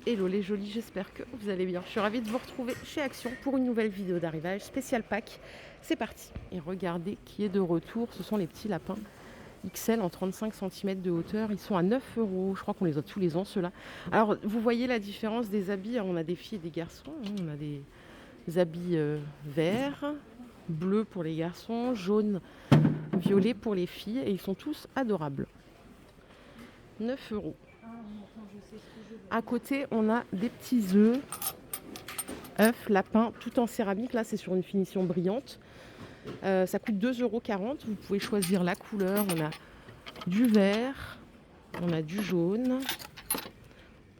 Hello les jolis, j'espère que vous allez bien. Je suis ravie de vous retrouver chez Action pour une nouvelle vidéo d'arrivage spécial Pâques. C'est parti. Et regardez qui est de retour, ce sont les petits lapins XL en 35 cm de hauteur. Ils sont à 9 euros. Je crois qu'on les a tous les ans ceux-là. Alors vous voyez la différence des habits. On a des filles et des garçons. On a des habits verts, bleus pour les garçons, jaunes, violets pour les filles. Et ils sont tous adorables. 9 euros. À côté, on a des petits œufs, lapins, tout en céramique. Là, c'est sur une finition brillante. Ça coûte 2,40 €. Vous pouvez choisir la couleur. On a du vert, on a du jaune,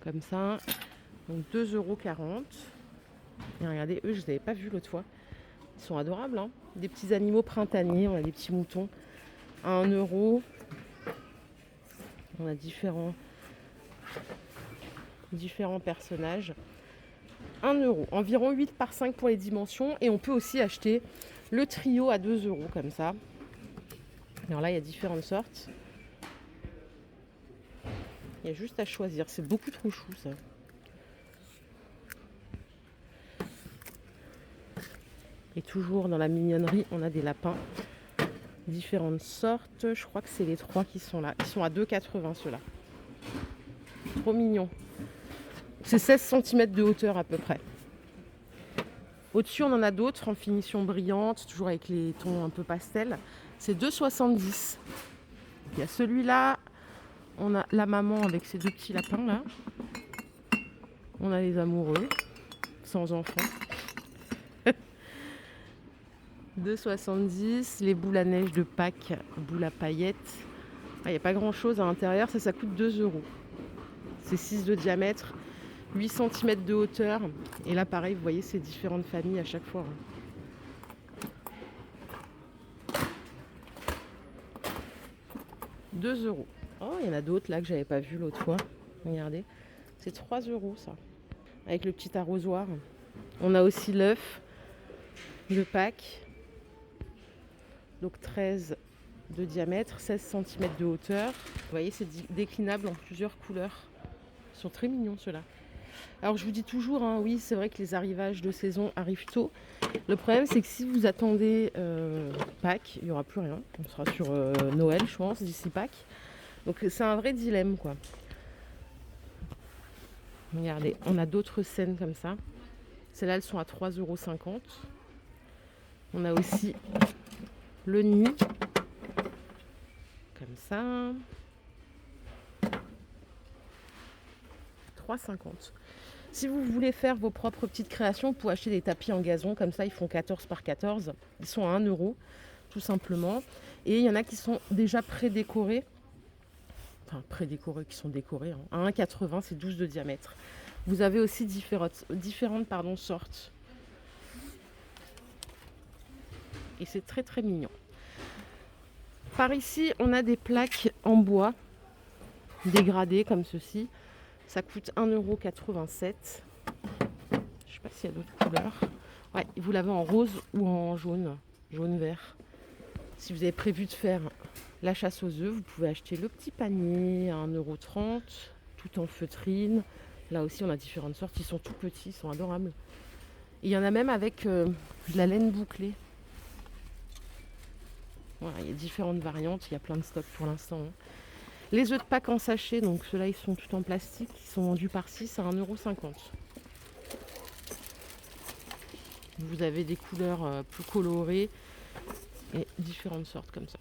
comme ça. Donc 2,40 €. Et regardez, eux, je ne les avais pas vus l'autre fois. Ils sont adorables, hein. Des petits animaux printaniers. On a des petits moutons à 1 €. On a différents personnages. 1 €, environ 8 par 5 pour les dimensions. Et on peut aussi acheter le trio à 2 € comme ça. Alors là, il y a différentes sortes. Il y a juste à choisir. C'est beaucoup trop chou ça. Et toujours dans la mignonnerie, on a des lapins. Différentes sortes. Je crois que c'est les 3 qui sont là. Ils sont à 2,80 € ceux-là. Trop mignons. C'est 16 cm de hauteur à peu près. Au-dessus, on en a d'autres en finition brillante, toujours avec les tons un peu pastel. C'est 2,70 €. Il y a celui-là. On a la maman avec ses 2 petits lapins là. On a les amoureux, sans enfants. 2,70 €. Les boules à neige de Pâques, boules à paillettes. Il n'y a pas grand-chose à l'intérieur. Ça coûte 2 €. C'est 6 de diamètre. 8 cm de hauteur. Et là, pareil, vous voyez, c'est différentes familles à chaque fois. 2 €. Oh, il y en a d'autres là que j'avais pas vu l'autre fois. Regardez. C'est 3 € ça. Avec le petit arrosoir. On a aussi l'œuf de Pâques. Donc 13 de diamètre, 16 cm de hauteur. Vous voyez, c'est déclinable en plusieurs couleurs. Ils sont très mignons ceux-là. Alors je vous dis toujours, hein, oui, c'est vrai que les arrivages de saison arrivent tôt. Le problème, c'est que si vous attendez Pâques, il n'y aura plus rien. On sera sur Noël, je pense, d'ici Pâques. Donc c'est un vrai dilemme, quoi. Regardez, on a d'autres scènes comme ça. Celles-là, elles sont à 3,50 €. On a aussi le nid. Comme ça. 3,50 €. Si vous voulez faire vos propres petites créations, vous pouvez acheter des tapis en gazon. Comme ça, ils font 14 par 14. Ils sont à 1 €, tout simplement. Et il y en a qui sont déjà pré-décorés. Enfin, pré-décorés, qui sont décorés. À 1,80 €, c'est 12 de diamètre. Vous avez aussi différentes sortes. Et c'est très très mignon. Par ici, on a des plaques en bois dégradées comme ceci. Ça coûte 1,87 €. Je sais pas s'il y a d'autres couleurs. Ouais, vous l'avez en rose ou en jaune, jaune-vert. Si vous avez prévu de faire la chasse aux œufs, vous pouvez acheter le petit panier à 1,30 €, tout en feutrine. Là aussi, on a différentes sortes. Ils sont tout petits, ils sont adorables. Et il y en a même avec de la laine bouclée. Voilà, il y a différentes variantes. Il y a plein de stocks pour l'instant, hein. Les œufs de Pâques en sachet, donc ceux-là, ils sont tout en plastique. Ils sont vendus par 6 à 1,50 €. Vous avez des couleurs plus colorées et différentes sortes comme ça.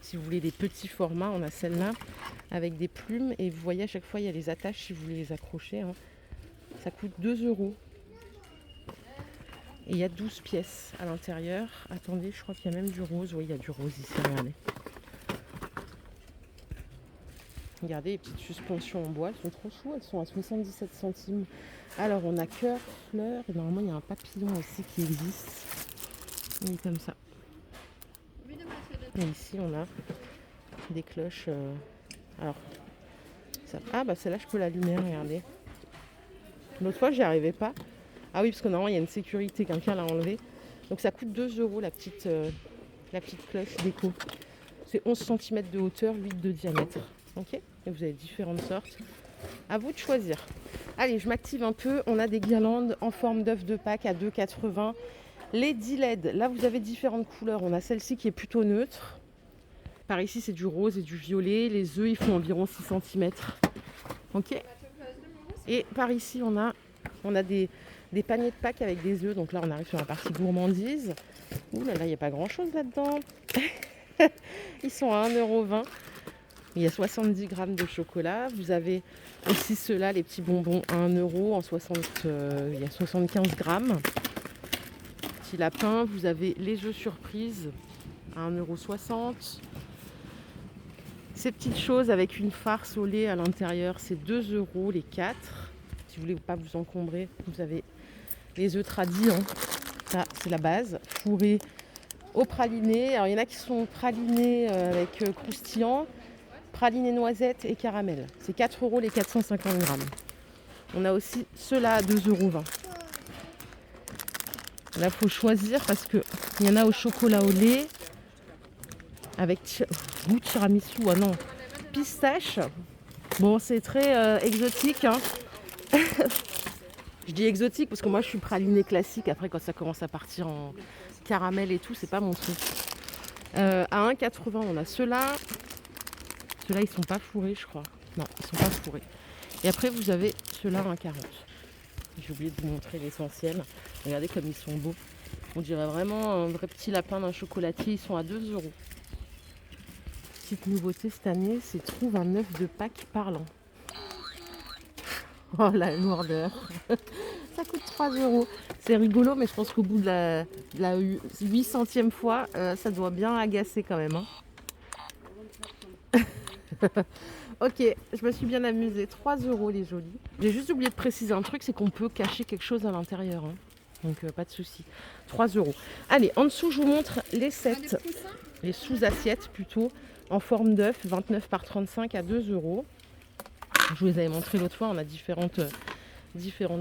Si vous voulez des petits formats, on a celle-là avec des plumes. Et vous voyez, à chaque fois, il y a les attaches si vous voulez les accrocher, hein. Ça coûte 2 €. Et il y a 12 pièces à l'intérieur. Attendez, je crois qu'il y a même du rose. Oui, il y a du rose ici, regardez. Regardez les petites suspensions en bois, elles sont trop choues, elles sont à 77 centimes. Alors on a cœur, fleur, et normalement il y a un papillon aussi qui existe. Il est comme ça. Et ici on a des cloches. Alors, ça... Ah bah celle-là je peux l'allumer, regardez. L'autre fois j'y arrivais pas. Ah oui, parce que normalement il y a une sécurité, quelqu'un l'a enlevé. Donc ça coûte 2 € la petite cloche déco. C'est 11 cm de hauteur, 8 de diamètre. Ok, et vous avez différentes sortes. À vous de choisir. Allez, je m'active un peu. On a des guirlandes en forme d'œuf de Pâques à 2,80. Les 10 LED, là vous avez différentes couleurs. On a celle-ci qui est plutôt neutre. Par ici, c'est du rose et du violet. Les œufs, ils font environ 6 cm. Ok. Et par ici, on a des paniers de Pâques avec des œufs. Donc là, on arrive sur la partie gourmandise. Ouh là là, il n'y a pas grand-chose là-dedans. Ils sont à 1,20 €. Il y a 70 grammes de chocolat. Vous avez aussi ceux-là, les petits bonbons à 1 €. Il y a 75 grammes. Petit lapin. Vous avez les œufs surprises à 1,60 €. Ces petites choses avec une farce au lait à l'intérieur, c'est 2 € les 4. Si vous voulez pas vous encombrer, vous avez les œufs tradis. Ça, c'est la base. Fourrés au praliné. Alors, il y en a qui sont pralinés avec croustillant, praliné noisette et caramel. C'est 4 € les 450 grammes. On a aussi ceux-là à 2,20 €. Là, il faut choisir parce qu'il y en a au chocolat au lait avec goût tiramisu. Ah non, pistache. Bon, c'est très exotique. Je dis exotique parce que moi, je suis pralinée classique. Après, quand ça commence à partir en caramel et tout, c'est pas mon truc. À 1,80 €, on a ceux-là. Ceux-là, ils sont pas fourrés, je crois. Non, ils sont pas fourrés. Et après, vous avez ceux-là à 1,40 €. J'ai oublié de vous montrer l'essentiel. Regardez comme ils sont beaux. On dirait vraiment un vrai petit lapin d'un chocolatier. Ils sont à 2 €. Petite nouveauté cette année, c'est trouve un œuf de Pâques parlant. Oh la lourdeur. Ça coûte 3 €. C'est rigolo, mais je pense qu'au bout de la 800e fois, ça doit bien agacer quand même. Ok, je me suis bien amusée. 3 € les jolis. J'ai juste oublié de préciser un truc, c'est qu'on peut cacher quelque chose à l'intérieur. Donc pas de souci. 3 €. Allez, en dessous, je vous montre les sets. Les sous-assiettes plutôt, en forme d'œuf, 29 par 35 à 2 €. Je vous les avais montré l'autre fois, on a différentes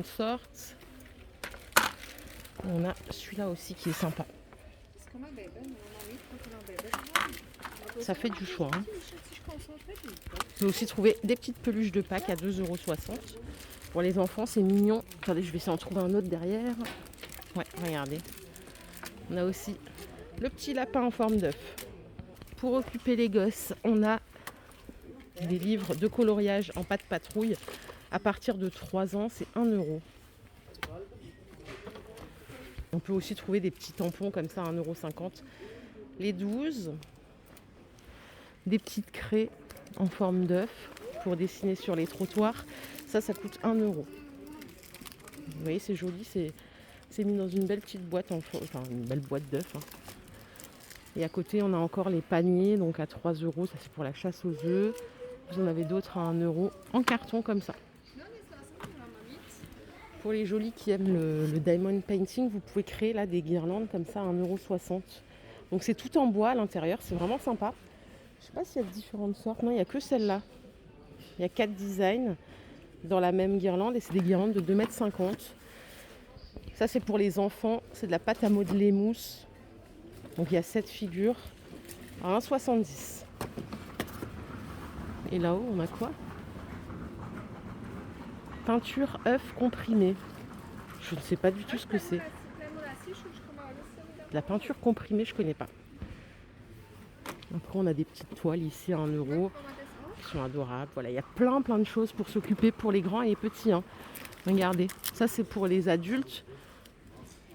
sortes. On a celui-là aussi qui est sympa. Ça fait du choix. Vous pouvez aussi trouver des petites peluches de Pâques à 2,60 €. Pour les enfants, c'est mignon. Attendez, je vais essayer d'en trouver un autre derrière. Ouais, regardez. On a aussi le petit lapin en forme d'œuf. Pour occuper les gosses, on a des livres de coloriage en pâte patrouille. À partir de 3 ans, c'est 1 €. On peut aussi trouver des petits tampons comme ça à 1,50 €. Les 12. Des petites craies en forme d'œuf pour dessiner sur les trottoirs. Ça coûte 1 €. Vous voyez, c'est joli. C'est mis dans une belle petite boîte, enfin une belle boîte d'œufs. Et à côté, on a encore les paniers, donc à 3 €. Ça, c'est pour la chasse aux œufs. Vous en avez d'autres à 1 € en carton comme ça. Pour les jolis qui aiment le diamond painting, vous pouvez créer là des guirlandes comme ça à 1,60 €. Donc c'est tout en bois à l'intérieur, c'est vraiment sympa. Je ne sais pas s'il y a différentes sortes. Non, il n'y a que celle-là. Il y a 4 designs dans la même guirlande et c'est des guirlandes de 2,50 m. Ça, c'est pour les enfants. C'est de la pâte à modeler mousse. Donc il y a 7 figures à 1,70 €. Et là-haut, on a quoi? Peinture œuf comprimé. Je ne sais pas du tout ce que c'est. La peinture comprimée, je ne connais pas. Après, on a des petites toiles ici à 1 € qui sont adorables. Voilà, il y a plein de choses pour s'occuper pour les grands et les petits. Regardez, ça c'est pour les adultes.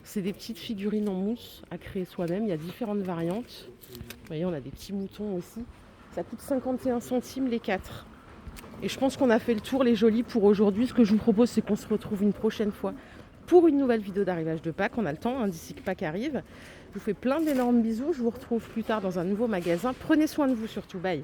C'est des petites figurines en mousse à créer soi-même. Il y a différentes variantes. Vous voyez, on a des petits moutons aussi. Ça coûte 51 centimes les 4. Et je pense qu'on a fait le tour, les jolis, pour aujourd'hui. Ce que je vous propose, c'est qu'on se retrouve une prochaine fois pour une nouvelle vidéo d'arrivage de Pâques. On a le temps, d'ici que Pâques arrive. Je vous fais plein d'énormes bisous. Je vous retrouve plus tard dans un nouveau magasin. Prenez soin de vous surtout. Bye.